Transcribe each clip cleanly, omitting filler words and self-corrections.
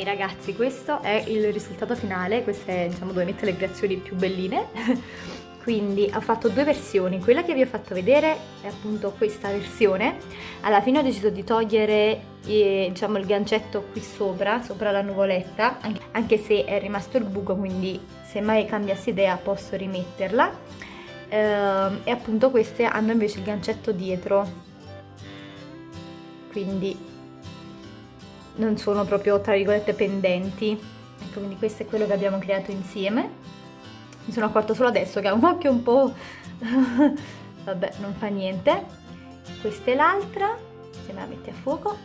Ragazzi, questo è il risultato finale, queste diciamo dove metto le creazioni più belline. Quindi ho fatto due versioni, quella che vi ho fatto vedere è appunto questa versione. Alla fine ho deciso di togliere diciamo il gancetto qui sopra la nuvoletta, anche se è rimasto il buco, quindi se mai cambiassi idea posso rimetterla. E appunto queste hanno invece il gancetto dietro, quindi non sono proprio tra virgolette pendenti. Ecco, quindi questo è quello che abbiamo creato insieme. Mi sono accorta solo adesso che ha un occhio un po' vabbè, non fa niente. Questa è l'altra, se me la metti a fuoco,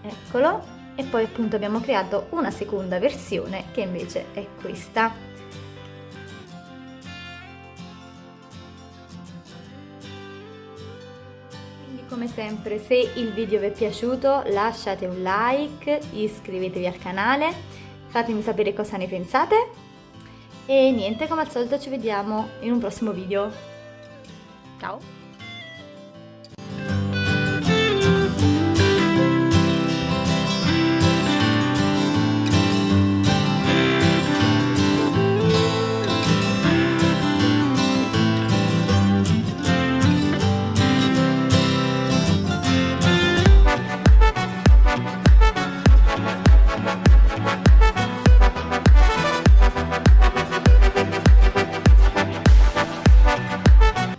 eccolo. E poi appunto abbiamo creato una seconda versione che invece è questa. Come sempre, se il video vi è piaciuto lasciate un like, iscrivetevi al canale, fatemi sapere cosa ne pensate e niente, come al solito ci vediamo in un prossimo video. Ciao!